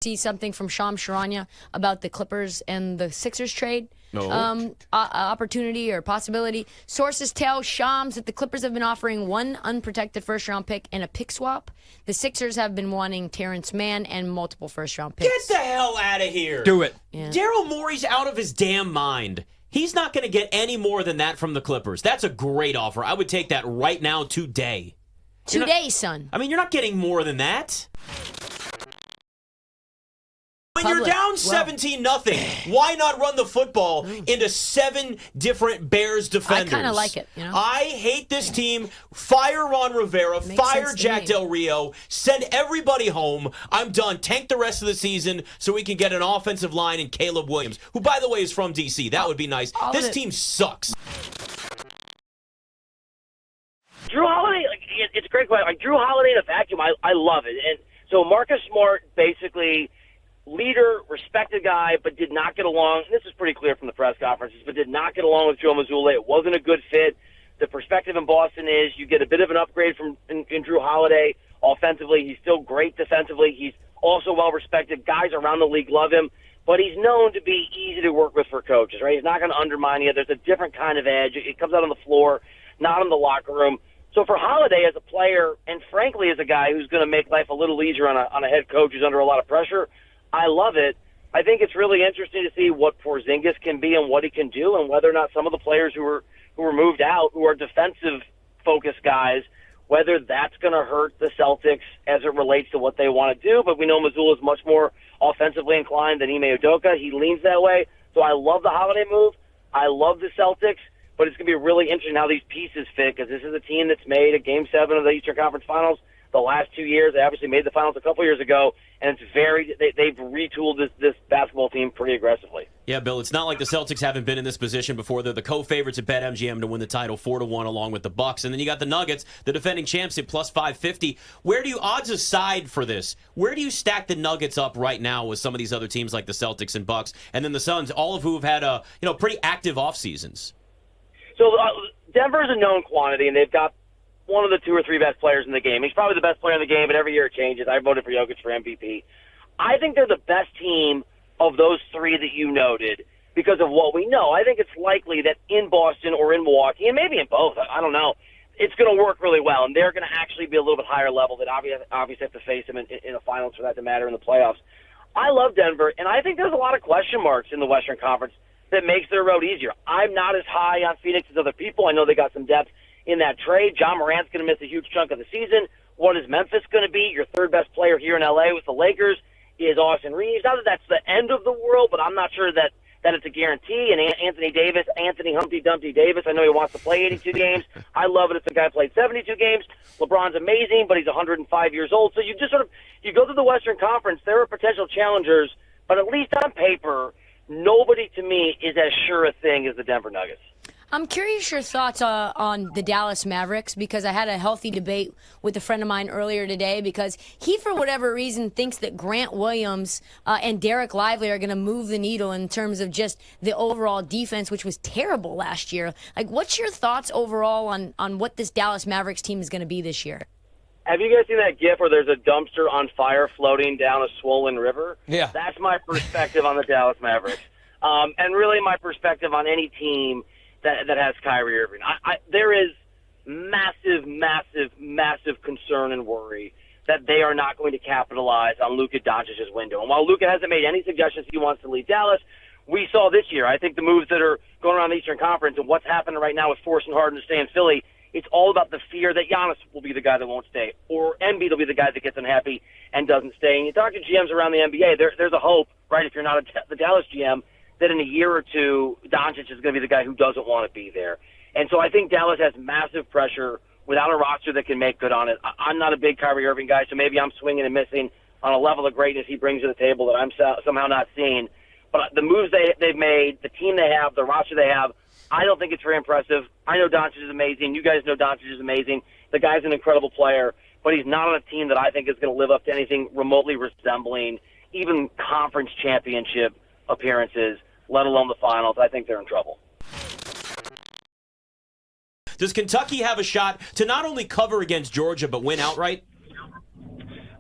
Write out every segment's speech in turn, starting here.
See something from Shams Charania about the Clippers and the Sixers trade opportunity or possibility. Sources tell Shams that the Clippers have been offering one unprotected first-round pick and a pick swap. The Sixers have been wanting Terrence Mann and multiple first-round picks. Get the hell out of here. Do it. Yeah. Daryl Morey's out of his damn mind. He's not going to get any more than that from the Clippers. That's a great offer. I would take that right now today. Today, son. I mean, you're not getting more than that. When you're down 17-0, why not run the football into 7 different Bears defenders? I kind of like it. You know? I hate this team. Fire Ron Rivera. Fire Jack Del Rio. Send everybody home. I'm done. Tank the rest of the season so we can get an offensive line and Caleb Williams, who, by the way, is from D.C. That would be nice. This team sucks. Drew Holiday, it's a great question. Like Drew Holiday in a vacuum, I love it. And so Marcus Smart, basically leader, respected guy, but did not get along. And this is pretty clear from the press conferences, but did not get along with Joe Mazzulla. It wasn't a good fit. The perspective in Boston is you get a bit of an upgrade from in Drew Holiday offensively. He's still great defensively. He's also well-respected. Guys around the league love him, but he's known to be easy to work with for coaches, right? He's not going to undermine you. There's a different kind of edge. It comes out on the floor, not in the locker room. So for Holiday as a player, and frankly as a guy who's going to make life a little easier on a head coach who's under a lot of pressure, I love it. I think it's really interesting to see what Porzingis can be and what he can do, and whether or not some of the players who were moved out, who are defensive-focused guys, whether that's going to hurt the Celtics as it relates to what they want to do. But we know Mazzulla is much more offensively inclined than Ime Udoka. He leans that way. So I love the Holiday move. I love the Celtics. But it's going to be really interesting how these pieces fit, because this is a team that's made a Game 7 of the Eastern Conference Finals the last 2 years. They obviously made the finals a couple years ago, and they've retooled this basketball team pretty aggressively. Yeah, Bill, it's not like the Celtics haven't been in this position before. They're the co-favorites at BetMGM to win the title 4-1 along with the Bucks. And then you got the Nuggets, the defending champs at plus 550. Where do you, odds aside for this, where do you stack the Nuggets up right now with some of these other teams like the Celtics and Bucks, and then the Suns, all of who have had pretty active off seasons? So Denver is a known quantity, and they've got one of the 2 or 3 best players in the game. He's probably the best player in the game, but every year it changes. I voted for Jokic for MVP. I think they're the best team of those 3 that you noted because of what we know. I think it's likely that in Boston or in Milwaukee, and maybe in both, I don't know, it's going to work really well, and they're going to actually be a little bit higher level. That obviously have to face them in the finals for that to matter in the playoffs. I love Denver, and I think there's a lot of question marks in the Western Conference that makes their road easier. I'm not as high on Phoenix as other people. I know they got some depth in that trade. John Morant's going to miss a huge chunk of the season. What is Memphis going to be? Your third best player here in L.A. with the Lakers is Austin Reeves. Not that that's the end of the world, but I'm not sure that it's a guarantee. And Anthony Humpty Dumpty Davis, I know he wants to play 82 games. I love it if the guy played 72 games. LeBron's amazing, but he's 105 years old. So you just you go through the Western Conference, there are potential challengers, but at least on paper, nobody to me is as sure a thing as the Denver Nuggets. I'm curious your thoughts on the Dallas Mavericks, because I had a healthy debate with a friend of mine earlier today, because he, for whatever reason, thinks that Grant Williams and Derek Lively are going to move the needle in terms of just the overall defense, which was terrible last year. Like, what's your thoughts overall on what this Dallas Mavericks team is going to be this year? Have you guys seen that GIF where there's a dumpster on fire floating down a swollen river? Yeah. That's my perspective on the Dallas Mavericks. And really my perspective on any team that has Kyrie Irving. There is massive, massive, massive concern and worry that they are not going to capitalize on Luka Doncic's window. And while Luka hasn't made any suggestions he wants to leave Dallas, we saw this year, I think the moves that are going around the Eastern Conference and what's happening right now with forcing Harden to stay in Philly, it's all about the fear that Giannis will be the guy that won't stay, or Embiid will be the guy that gets unhappy and doesn't stay. And you talk to GMs around the NBA, there's a hope, right, if you're not the Dallas GM, that in a year or two, Doncic is going to be the guy who doesn't want to be there. And so I think Dallas has massive pressure without a roster that can make good on it. I'm not a big Kyrie Irving guy, so maybe I'm swinging and missing on a level of greatness he brings to the table that I'm somehow not seeing. But the moves they've made, the team they have, the roster they have, I don't think it's very impressive. I know Doncic is amazing. You guys know Doncic is amazing. The guy's an incredible player, but he's not on a team that I think is going to live up to anything remotely resembling even conference championship appearances, let alone the finals. I think they're in trouble. Does Kentucky have a shot to not only cover against Georgia but win outright?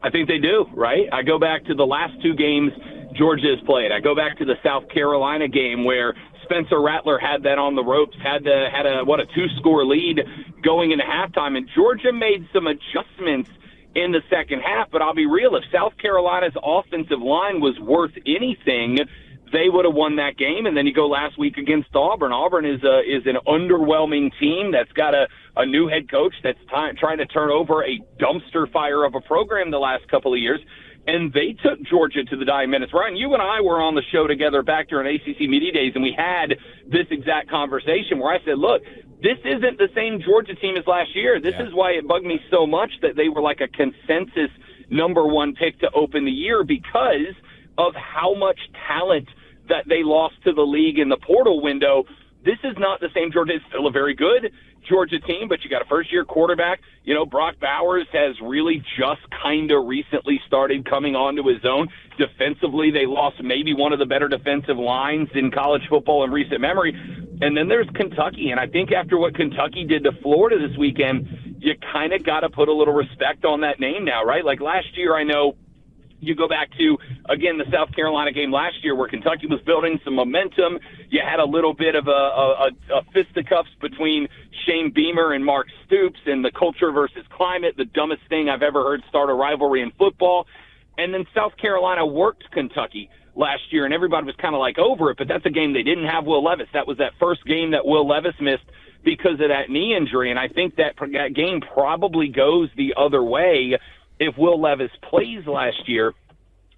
I think they do, right? I go back to the last two games Georgia has played. I go back to the South Carolina game where Spencer Rattler had that on the ropes, had a 2-score lead going into halftime, and Georgia made some adjustments in the second half. But I'll be real, if South Carolina's offensive line was worth anything, they would have won that game. And then you go last week against Auburn. Auburn is an underwhelming team that's got a new head coach that's trying to turn over a dumpster fire of a program the last couple of years. And they took Georgia to the dying minutes. Ryan, you and I were on the show together back during ACC Media Days, and we had this exact conversation where I said, look, this isn't the same Georgia team as last year. This is why it bugged me so much that they were like a consensus number one pick to open the year, because of how much talent that they lost to the league in the portal window. This is not the same Georgia. It's still a very good Georgia team, but you got a first-year quarterback. You know, Brock Bowers has really just kind of recently started coming onto his own. Defensively, they lost maybe one of the better defensive lines in college football in recent memory. And then there's Kentucky, and I think after what Kentucky did to Florida this weekend, you kind of got to put a little respect on that name now, right? Like last year, I know you go back to, again, the South Carolina game last year where Kentucky was building some momentum. You had a little bit of a fisticuffs between Shane Beamer and Mark Stoops and the culture versus climate, the dumbest thing I've ever heard start a rivalry in football. And then South Carolina worked Kentucky last year, and everybody was kind of like over it, but that's a game they didn't have Will Levis. That was that first game that Will Levis missed because of that knee injury, and I think that game probably goes the other way if Will Levis plays last year.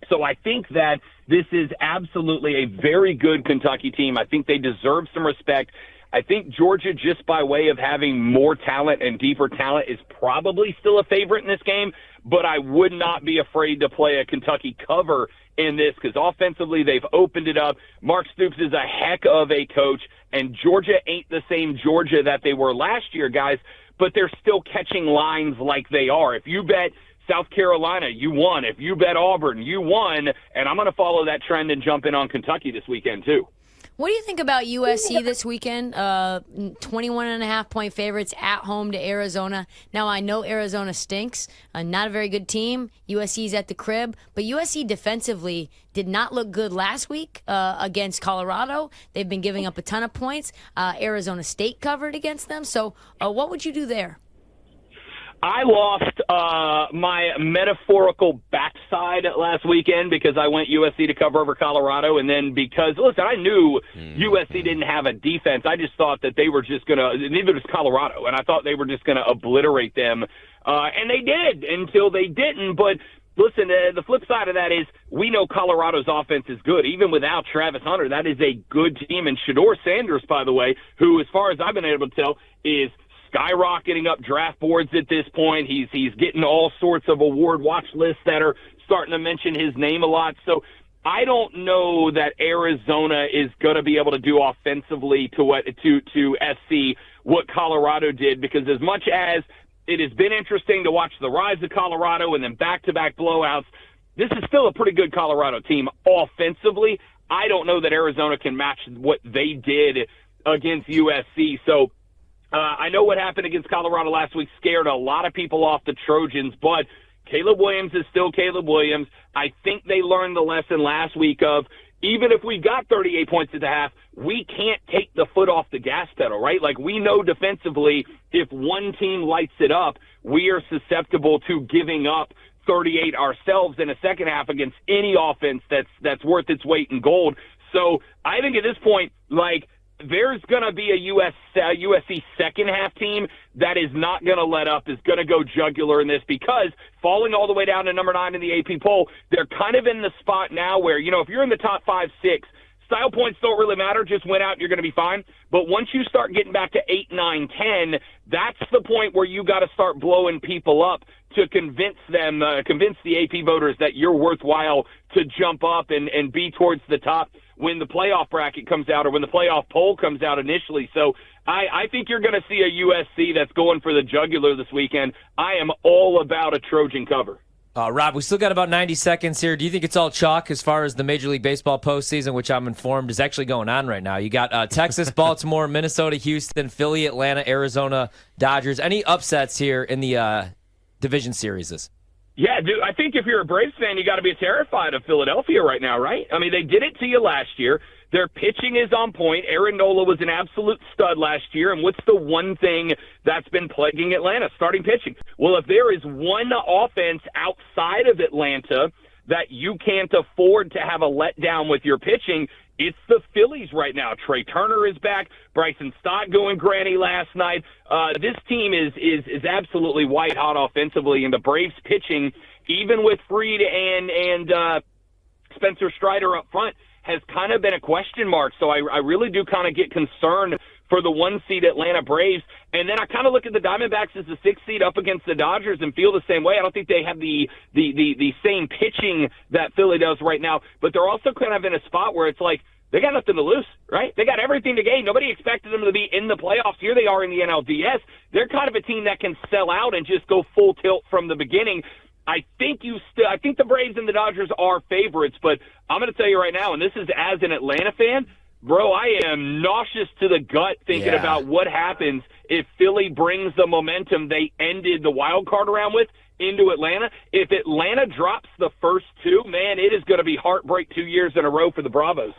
So I think that this is absolutely a very good Kentucky team. I think they deserve some respect. I think Georgia, just by way of having more talent and deeper talent, is probably still a favorite in this game, but I would not be afraid to play a Kentucky cover in this because offensively they've opened it up. Mark Stoops is a heck of a coach, and Georgia ain't the same Georgia that they were last year, guys, but they're still catching lines like they are. If you bet South Carolina, you won. If you bet Auburn, you won. And I'm going to follow that trend and jump in on Kentucky this weekend, too. What do you think about USC this weekend? 21.5-point favorites at home to Arizona. Now, I know Arizona stinks. Not a very good team. USC's at the crib. But USC defensively did not look good last week against Colorado. They've been giving up a ton of points. Arizona State covered against them. So what would you do there? I lost my metaphorical backside last weekend because I went USC to cover over Colorado, and then because, listen, I knew USC didn't have a defense. I just thought that they were just going to – neither does Colorado, and I thought they were just going to obliterate them. And they did until they didn't. But, listen, the flip side of that is we know Colorado's offense is good. Even without Travis Hunter, that is a good team. And Shedeur Sanders, by the way, who, as far as I've been able to tell, is – skyrocketing up draft boards at this point. He's getting all sorts of award watch lists that are starting to mention his name a lot. So I don't know that Arizona is going to be able to do offensively to SC what Colorado did, because as much as it has been interesting to watch the rise of Colorado and then back-to-back blowouts, this is still a pretty good Colorado team offensively. I don't know that Arizona can match what they did against USC. So I know what happened against Colorado last week scared a lot of people off the Trojans, but Caleb Williams is still Caleb Williams. I think they learned the lesson last week of even if we got 38 points at the half, we can't take the foot off the gas pedal, right? Like we know defensively if one team lights it up, we are susceptible to giving up 38 ourselves in a second half against any offense that's worth its weight in gold. So I think at this point, like, there's going to be a USC second-half team that is not going to let up, is going to go jugular in this, because falling all the way down to number 9 in the AP poll, they're kind of in the spot now where, you know, if you're in the top 5, 6, style points don't really matter. Just win out, you're going to be fine. But once you start getting back to 8, 9, 10, that's the point where you got to start blowing people up to convince them, convince the AP voters that you're worthwhile to jump up and be towards the top when the playoff bracket comes out or when the playoff poll comes out initially. So I think you're going to see a USC that's going for the jugular this weekend. I am all about a Trojan cover. Rob, we still got about 90 seconds here. Do you think it's all chalk as far as the Major League Baseball postseason, which I'm informed is actually going on right now? You got Texas, Baltimore, Minnesota, Houston, Philly, Atlanta, Arizona, Dodgers. Any upsets here in the division series? Yeah, dude, I think if you're a Braves fan, you got to be terrified of Philadelphia right now, right? I mean, they did it to you last year. Their pitching is on point. Aaron Nola was an absolute stud last year. And what's the one thing that's been plaguing Atlanta? Starting pitching. Well, if there is one offense outside of Atlanta that you can't afford to have a letdown with your pitching, it's the Phillies right now. Trey Turner is back. Bryson Stott going granny last night. This team is absolutely white hot offensively, and the Braves pitching, even with Fried and Spencer Strider up front, has kind of been a question mark. So I really do kind of get concerned for the 1 seed Atlanta Braves. And then I kind of look at the Diamondbacks as the 6th seed up against the Dodgers and feel the same way. I don't think they have the same pitching that Philly does right now, but they're also kind of in a spot where it's like they got nothing to lose, right? They got everything to gain. Nobody expected them to be in the playoffs. Here they are in the NLDS. They're kind of a team that can sell out and just go full tilt from the beginning. I think the Braves and the Dodgers are favorites, but I'm going to tell you right now, and this is as an Atlanta fan, bro, I am nauseous to the gut thinking about what happens if Philly brings the momentum they ended the wild card round with into Atlanta. If Atlanta drops the first two, man, it is going to be heartbreak 2 years in a row for the Bravos.